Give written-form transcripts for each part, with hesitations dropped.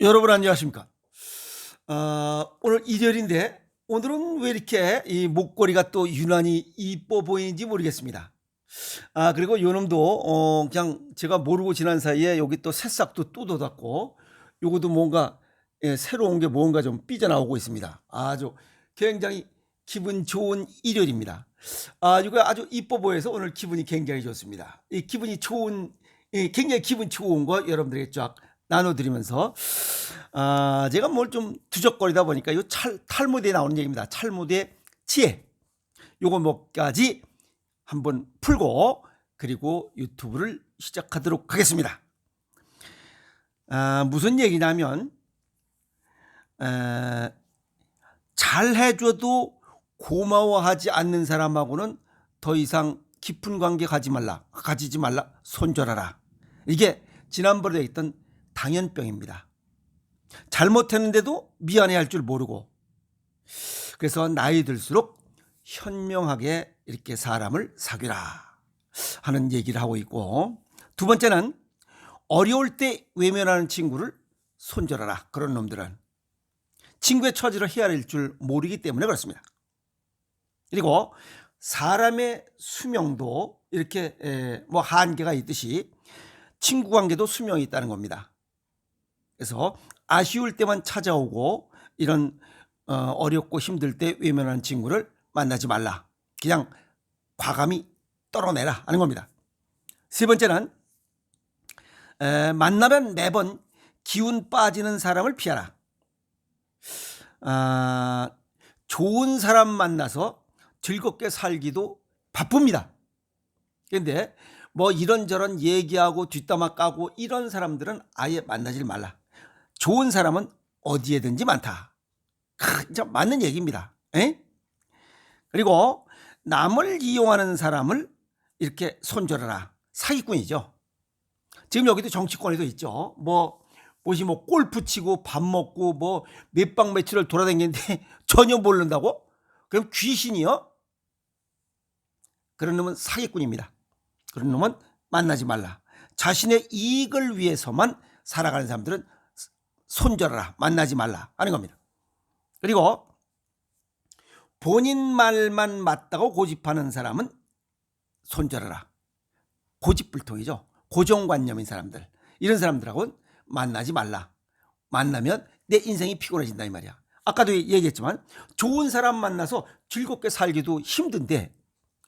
여러분 안녕하십니까? 오늘 일요일인데 오늘은 왜 이렇게 이 목걸이가 또 유난히 이뻐 보이는지 모르겠습니다. 그리고 요놈도 그냥 제가 모르고 지난 사이에 여기 또 새싹도 또 돋았고 요것도 뭔가 새로운 게 뭔가 좀 삐져나오고 있습니다. 아주 굉장히 기분 좋은 일요일입니다. 이거 아주 이뻐 보여서 오늘 기분이 굉장히 좋습니다. 이 기분이 좋은 굉장히 기분 좋은 거 여러분들에게 쫙 나눠드리면서 제가 뭘 좀 두적거리다 보니까 요 탈무드에 나오는 얘기입니다. 탈무드의 지혜 요거 몇 가지 한번 풀고 그리고 유튜브를 시작하도록 하겠습니다. 무슨 얘기냐면 잘해줘도 고마워하지 않는 사람하고는 더 이상 깊은 관계 가지지 말라, 손절하라. 이게 지난번에 있던 당연병입니다. 잘못했는데도 미안해할 줄 모르고, 그래서 나이 들수록 현명하게 이렇게 사람을 사귀라 하는 얘기를 하고 있고, 두 번째는 어려울 때 외면하는 친구를 손절하라. 그런 놈들은 친구의 처지를 헤아릴 줄 모르기 때문에 그렇습니다. 그리고 사람의 수명도 이렇게 뭐 한계가 있듯이 친구 관계도 수명이 있다는 겁니다. 그래서 아쉬울 때만 찾아오고 이런 어렵고 힘들 때 외면하는 친구를 만나지 말라. 그냥 과감히 떨어내라 하는 겁니다. 세 번째는 만나면 매번 기운 빠지는 사람을 피하라. 좋은 사람 만나서 즐겁게 살기도 바쁩니다. 그런데 뭐 이런저런 얘기하고 뒷담화 까고 이런 사람들은 아예 만나질 말라. 좋은 사람은 어디에든지 많다. 진짜 맞는 얘기입니다. 그리고 남을 이용하는 사람을 이렇게 손절하라. 사기꾼이죠. 지금 여기도 정치권에도 있죠. 뭐지 골프 치고 밥 먹고 뭐 몇박 며칠을 돌아다니는데 전혀 모른다고? 그럼 귀신이요? 그런 놈은 사기꾼입니다. 그런 놈은 만나지 말라. 자신의 이익을 위해서만 살아가는 사람들은 손절하라. 만나지 말라 하는 겁니다. 그리고 본인 말만 맞다고 고집하는 사람은 손절하라. 고집불통이죠. 고정관념인 사람들. 이런 사람들하고는 만나지 말라. 만나면 내 인생이 피곤해진다 이 말이야. 아까도 얘기했지만 좋은 사람 만나서 즐겁게 살기도 힘든데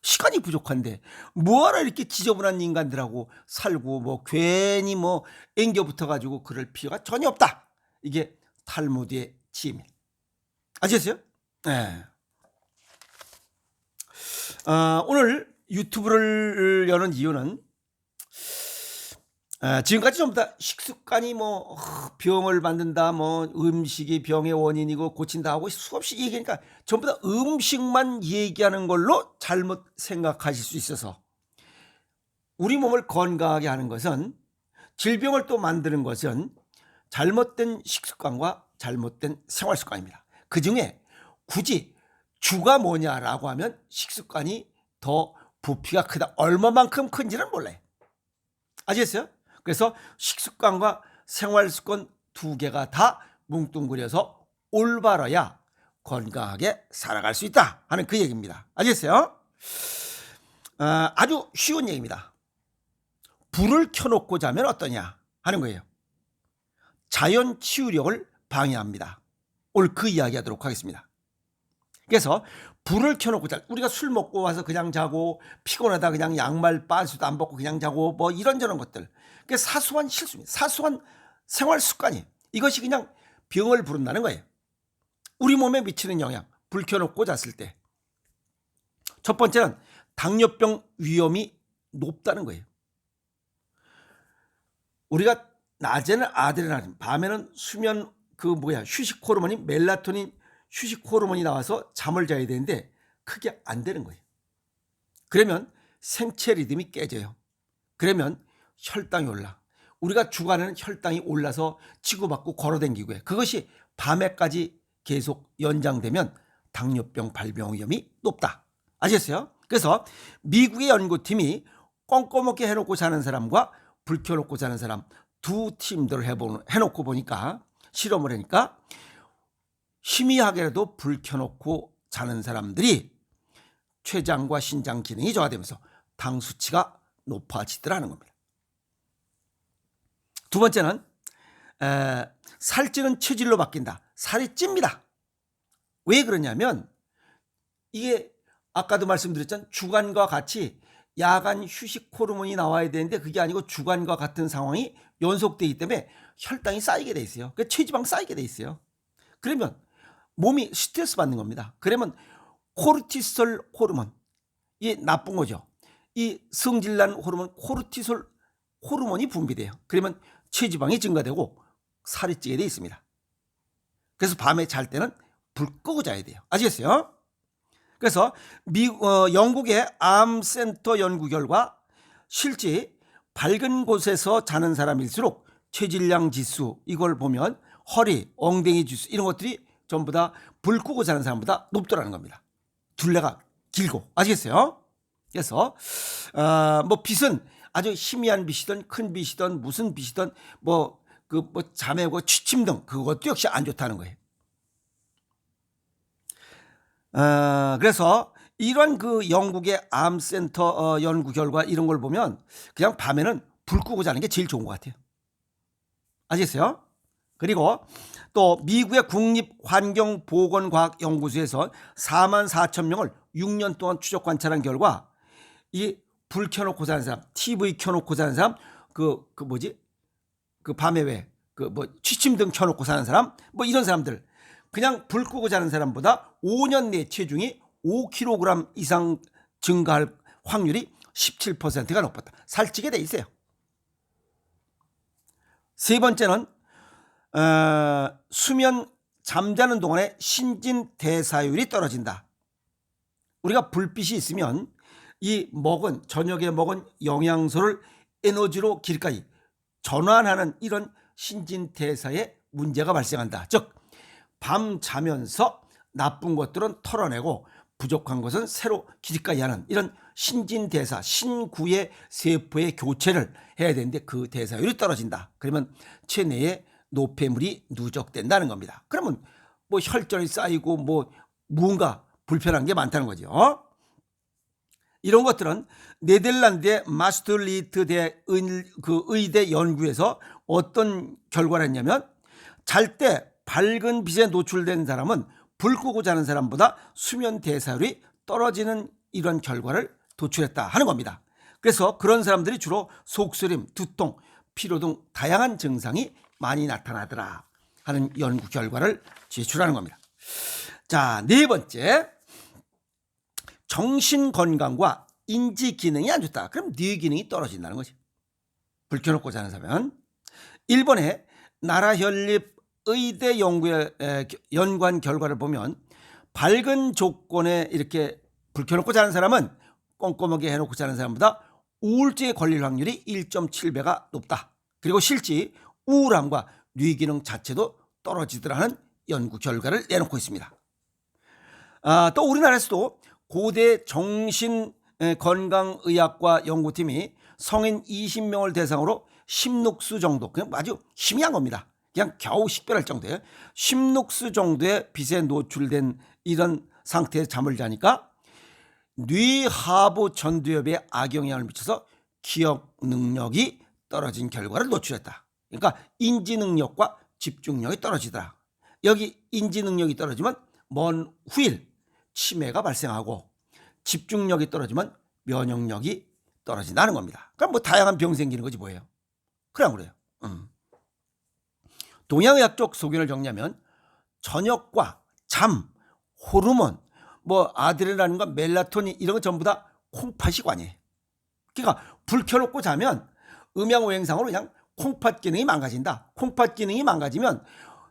시간이 부족한데 뭐하러 이렇게 지저분한 인간들하고 살고 뭐 괜히 뭐 앵겨 붙어가지고 그럴 필요가 전혀 없다. 이게 탈무드의 지혜입니다. 아시겠어요? 네. 오늘 유튜브를 여는 이유는 지금까지 전부 다 식습관이 뭐 병을 만든다, 뭐 음식이 병의 원인이고 고친다 하고 수없이 얘기하니까 전부 다 음식만 얘기하는 걸로 잘못 생각하실 수 있어서, 우리 몸을 건강하게 하는 것은, 질병을 또 만드는 것은 잘못된 식습관과 잘못된 생활습관입니다. 그중에 굳이 주가 뭐냐라고 하면 식습관이 더 부피가 크다. 얼마만큼 큰지는 몰라요. 아시겠어요? 그래서 식습관과 생활습관 두 개가 다 뭉뚱그려서 올바라야 건강하게 살아갈 수 있다 하는 그 얘기입니다. 아시겠어요? 아주 쉬운 얘기입니다. 불을 켜놓고 자면 어떠냐 하는 거예요. 자연 치유력을 방해합니다. 오늘 그 이야기 하도록 하겠습니다. 그래서 불을 켜놓고 우리가 술 먹고 와서 그냥 자고 피곤하다 그냥 양말 빤스도 안 벗고 그냥 자고 뭐 이런저런 것들, 그게 사소한 실수입니다. 사소한 생활 습관이에요. 이것이 그냥 병을 부른다는 거예요. 우리 몸에 미치는 영향, 불 켜놓고 잤을 때 첫 번째는 당뇨병 위험이 높다는 거예요. 우리가 낮에는 아드레날린, 밤에는 수면 휴식 호르몬이 멜라토닌 휴식 호르몬이 나와서 잠을 자야 되는데 그게 안 되는 거예요. 그러면 생체 리듬이 깨져요. 그러면 혈당이 올라. 우리가 주간에는 혈당이 올라서 치고받고 걸어다니고 해. 그것이 밤에까지 계속 연장되면 당뇨병 발병 위험이 높다. 아시겠어요? 그래서 미국의 연구팀이 껌껌하게 해놓고 자는 사람과 불 켜놓고 자는 사람 두 팀들을 해놓고 보니까 실험을 하니까 희미하게라도 불 켜놓고 자는 사람들이 췌장과 신장 기능이 저하되면서 당 수치가 높아지더라는 겁니다. 두 번째는 살찌는 체질로 바뀐다. 살이 찝니다. 왜 그러냐면 이게 아까도 말씀드렸잖아요. 주간과 같이 야간 휴식 호르몬이 나와야 되는데 그게 아니고 주간과 같은 상황이 연속되기 때문에 혈당이 쌓이게 돼 있어요. 그러니까 체지방 쌓이게 돼 있어요. 그러면 몸이 스트레스 받는 겁니다. 그러면 코르티솔 호르몬, 이 나쁜 거죠. 이 성질난 호르몬 코르티솔 호르몬이 분비돼요. 그러면 체지방이 증가되고 살이 찌게 돼 있습니다. 그래서 밤에 잘 때는 불 끄고 자야 돼요. 아시겠어요? 그래서 영국의 암센터 연구 결과 실제 밝은 곳에서 자는 사람일수록 체질량 지수 이걸 보면 허리, 엉덩이 지수 이런 것들이 전부 다 불 끄고 자는 사람보다 높더라는 겁니다. 둘레가 길고. 아시겠어요? 그래서 뭐 빛은 아주 희미한 빛이든 큰 빛이든 무슨 빛이든 자매고 취침 등 그것도 역시 안 좋다는 거예요. 그래서 이런 그 영국의 암센터 연구 결과 이런 걸 보면 그냥 밤에는 불 끄고 자는 게 제일 좋은 것 같아요. 아시겠어요? 그리고 또 미국의 국립환경보건과학연구소에서 44,000명을 6년 동안 추적 관찰한 결과 이 불 켜놓고 자는 사람, TV 켜놓고 자는 사람, 밤에 왜 취침등 켜놓고 사는 사람, 이런 사람들 그냥 불 끄고 자는 사람보다 5년 내 체중이 5kg 이상 증가할 확률이 17%가 높았다. 살찌게 돼 있어요. 세 번째는 수면 잠자는 동안에 신진대사율이 떨어진다. 우리가 불빛이 있으면 저녁에 먹은 영양소를 에너지로 길가이 전환하는 이런 신진대사에 문제가 발생한다. 즉 밤 자면서 나쁜 것들은 털어내고 부족한 것은 새로 길가이 하는 이런 신진대사, 신구의 세포의 교체를 해야 되는데 그 대사율이 떨어진다. 그러면 체내에 노폐물이 누적된다는 겁니다. 그러면 혈전이 쌓이고 무언가 불편한 게 많다는 거죠. 이런 것들은 네덜란드의 마스터리트 의대 연구에서 어떤 결과를 했냐면 잘 때 밝은 빛에 노출된 사람은 불 끄고 자는 사람보다 수면 대사율이 떨어지는 이런 결과를 도출했다 하는 겁니다. 그래서 그런 사람들이 주로 속쓰림, 두통, 피로 등 다양한 증상이 많이 나타나더라 하는 연구 결과를 제출하는 겁니다. 자, 네 번째, 정신 건강과 인지 기능이 안 좋다. 그럼 뇌 기능이 떨어진다는 거지. 불 켜놓고 자는 사람은. 일본의 나라현립 의대 연구의 연관 결과를 보면 밝은 조건에 이렇게 불 켜놓고 자는 사람은 꼼꼼하게 해놓고 자는 사람보다 우울증에 걸릴 확률이 1.7배가 높다. 그리고 실제 우울함과 뇌 기능 자체도 떨어지더라는 연구 결과를 내놓고 있습니다. 또 우리나라에서도 고대 정신건강의학과 연구팀이 성인 20명을 대상으로 10룩스 정도, 그냥 아주 희미한 겁니다. 그냥 겨우 식별할 정도예요. 10룩스 정도의 빛에 노출된 이런 상태에서 잠을 자니까 뇌하부 전두엽에 악영향을 미쳐서 기억 능력이 떨어진 결과를 노출했다. 그러니까 인지 능력과 집중력이 떨어지더라. 여기 인지 능력이 떨어지면 먼 후일 치매가 발생하고 집중력이 떨어지면 면역력이 떨어진다는 겁니다. 그럼 다양한 병 생기는 거지 뭐예요. 그냥 그래요. 동양의학 쪽 소견을 정리하면 저녁과 잠, 호르몬, 아드레날린과 멜라토닌 이런 건 전부 다 콩팥이 관여해요. 그러니까 불 켜놓고 자면 음양오행상으로 그냥 콩팥 기능이 망가진다. 콩팥 기능이 망가지면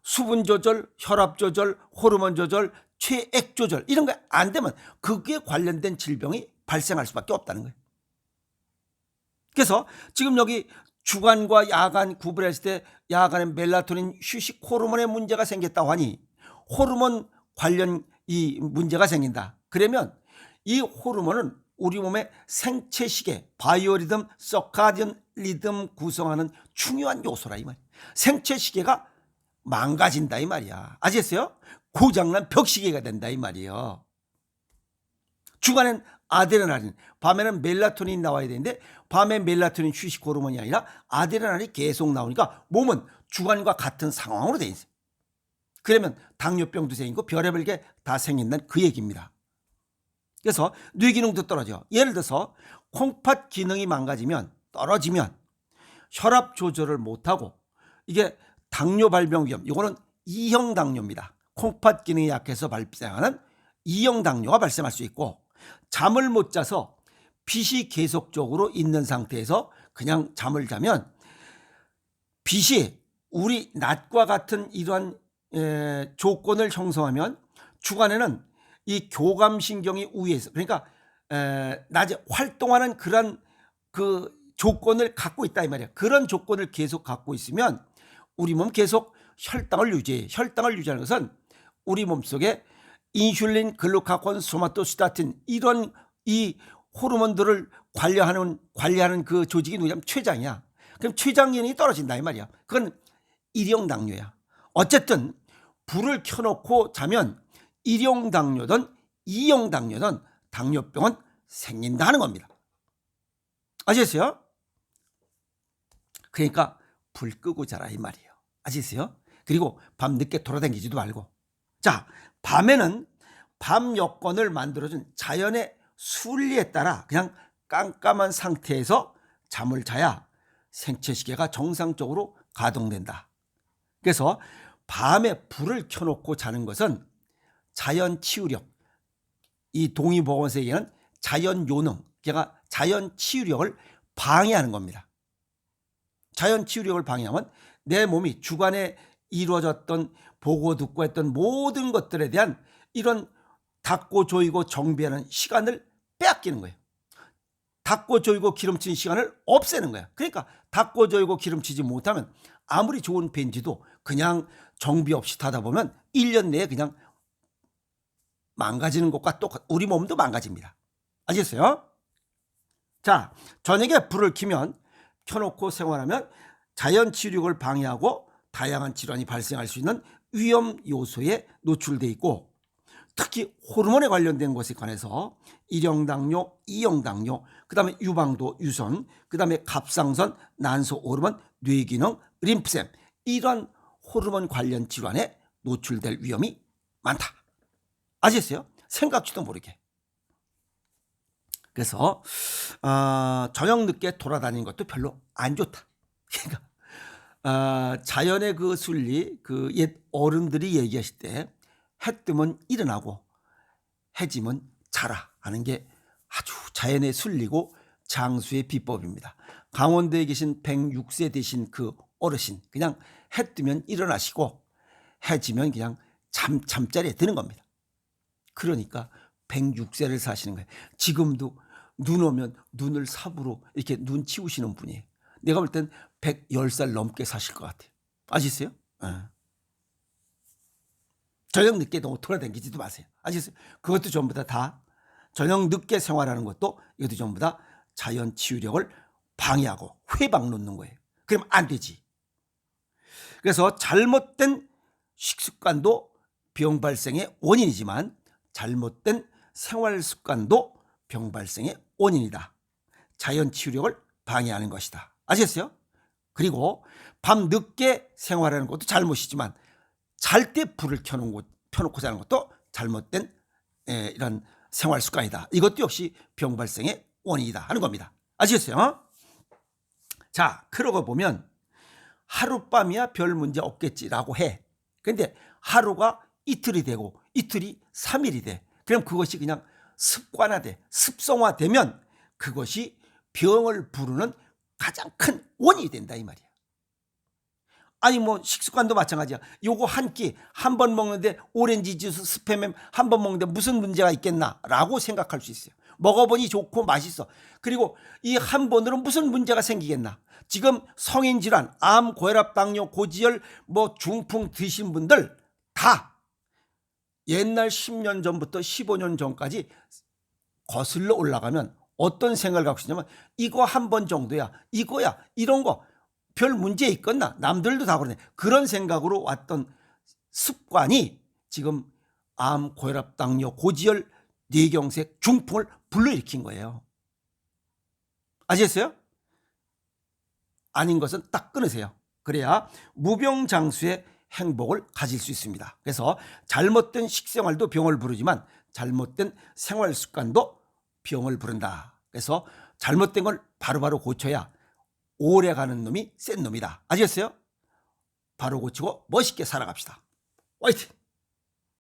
수분 조절, 혈압 조절, 호르몬 조절, 체액 조절 이런 게 안 되면 그게 관련된 질병이 발생할 수밖에 없다는 거예요. 그래서 지금 여기 주간과 야간 구분했을 때 야간에 멜라토닌 휴식 호르몬에 문제가 생겼다고 하니 호르몬 관련 이 문제가 생긴다. 그러면 이 호르몬은 우리 몸의 생체 시계, 바이오리듬, 서카디언 리듬 구성하는 중요한 요소라 이 말이에요. 생체 시계가 망가진다 이 말이야. 아시겠어요? 고장난 벽시계가 된다 이 말이에요. 주간엔 아드레날린, 밤에는 멜라토닌 나와야 되는데 밤에 멜라토닌 휴식 호르몬이 아니라 아드레날린이 계속 나오니까 몸은 주간과 같은 상황으로 돼 있어요. 그러면 당뇨병도 생기고 별의별 게 다 생긴다는 그 얘기입니다. 그래서 뇌 기능도 떨어져. 예를 들어서 콩팥 기능이 망가지면, 떨어지면 혈압 조절을 못하고, 이게 당뇨 발병 위험, 이거는 2형 당뇨입니다. 콩팥 기능이 약해서 발생하는 2형 당뇨가 발생할 수 있고, 잠을 못 자서 빛이 계속적으로 있는 상태에서 그냥 잠을 자면 빛이 우리 낮과 같은 이러한 조건을 형성하면 주간에는 이 교감신경이 우위에서, 그러니까 낮에 활동하는 그런 그 조건을 갖고 있다 이 말이야. 그런 조건을 계속 갖고 있으면 우리 몸 계속 혈당을 유지해. 혈당을 유지하는 것은 우리 몸속에 인슐린, 글루카곤, 소마토스타틴 이런 이 호르몬들을 관리하는 그 조직이 누구냐면 췌장이야. 그럼 췌장 기능이 떨어진다 이 말이야. 그건 1형 당뇨야. 어쨌든 불을 켜놓고 자면 1형 당뇨든 2형 당뇨든 당뇨병은 생긴다는 겁니다. 아시겠어요? 그러니까 불 끄고 자라 이 말이에요. 아시겠어요? 그리고 밤 늦게 돌아다니지도 말고. 자, 밤에는 밤 여건을 만들어준 자연의 순리에 따라 그냥 깜깜한 상태에서 잠을 자야 생체시계가 정상적으로 가동된다. 그래서 밤에 불을 켜놓고 자는 것은 자연 치유력, 이 동의보건세계는 자연 요능, 그러니까 자연 치유력을 방해하는 겁니다. 자연 치유력을 방해하면 내 몸이 주간에 이루어졌던 보고 듣고 했던 모든 것들에 대한 이런 닦고 조이고 정비하는 시간을 빼앗기는 거예요. 닦고 조이고 기름치는 시간을 없애는 거야. 그러니까 닦고 조이고 기름치지 못하면 아무리 좋은 벤지도 그냥 정비 없이 타다 보면 1년 내에 그냥 망가지는 것과 똑같, 우리 몸도 망가집니다. 아시겠어요? 자, 저녁에 불을 켜놓고 생활하면 자연 치유력을 방해하고 다양한 질환이 발생할 수 있는 위험 요소에 노출돼 있고, 특히 호르몬에 관련된 것에 관해서 1형 당뇨, 2형 당뇨, 그 다음에 유방도, 유선, 그 다음에 갑상선, 난소 호르몬, 뇌기능, 림프샘, 이런 호르몬 관련 질환에 노출될 위험이 많다. 아시겠어요? 생각지도 모르게. 그래서 저녁 늦게 돌아다니는 것도 별로 안 좋다. 그러니까 자연의 그 순리, 그 옛 어른들이 얘기하실 때 해 뜨면 일어나고 해 지면 자라 하는 게 아주 자연의 순리고 장수의 비법입니다. 강원도에 계신 106세 되신 그 어르신, 그냥 해 뜨면 일어나시고 해 지면 그냥 잠자리에 드는 겁니다. 그러니까 106세를 사시는 거예요. 지금도 눈 오면 눈을 삽으로 이렇게 눈 치우시는 분이에요. 내가 볼 땐 110살 넘게 사실 것 같아요. 아시겠어요? 저녁 늦게 너무 돌아다니지도 마세요. 아시겠어요? 그것도 전부 다 저녁 늦게 생활하는 것도 이것도 전부 다 자연 치유력을 방해하고 회방 놓는 거예요. 그럼 안 되지. 그래서 잘못된 식습관도 병 발생의 원인이지만 잘못된 생활 습관도 병 발생의 원인이다. 자연 치유력을 방해하는 것이다. 아시겠어요? 그리고 밤 늦게 생활하는 것도 잘못이지만 잘 때 불을 켜놓고 자는 것도 잘못된 이런 생활 습관이다. 이것도 역시 병 발생의 원인이다 하는 겁니다. 아시겠어요? 자, 그러고 보면 하룻밤이야 별 문제 없겠지라고 해. 그런데 하루가 이틀이 되고 이틀이 3일이 돼. 그럼 그것이 그냥 습관화돼, 습성화되면 그것이 병을 부르는 가장 큰 원인이 된다 이 말이야. 아니 뭐 식습관도 마찬가지야. 요거 한 끼 한 번 먹는데 오렌지 주스 스팸 한 번 먹는데 무슨 문제가 있겠나라고 생각할 수 있어요. 먹어보니 좋고 맛있어. 그리고 이 한 번으로 무슨 문제가 생기겠나. 지금 성인 질환, 암, 고혈압, 당뇨, 고지혈, 뭐 중풍 드신 분들 다 옛날 10년 전부터 15년 전까지 거슬러 올라가면 어떤 생각을 갖고 있냐면 이거 한 번 정도야, 이거야, 이런 거 별 문제 있겠나? 남들도 다 그러네. 그런 생각으로 왔던 습관이 지금 암, 고혈압, 당뇨, 고지혈, 뇌경색, 중풍을 불러일으킨 거예요. 아시겠어요? 아닌 것은 딱 끊으세요. 그래야 무병장수의 행복을 가질 수 있습니다. 그래서 잘못된 식생활도 병을 부르지만 잘못된 생활 습관도 병을 부른다. 그래서 잘못된 걸 바로바로 고쳐야 오래 가는 놈이 센 놈이다. 아시겠어요? 바로 고치고 멋있게 살아갑시다. 화이팅!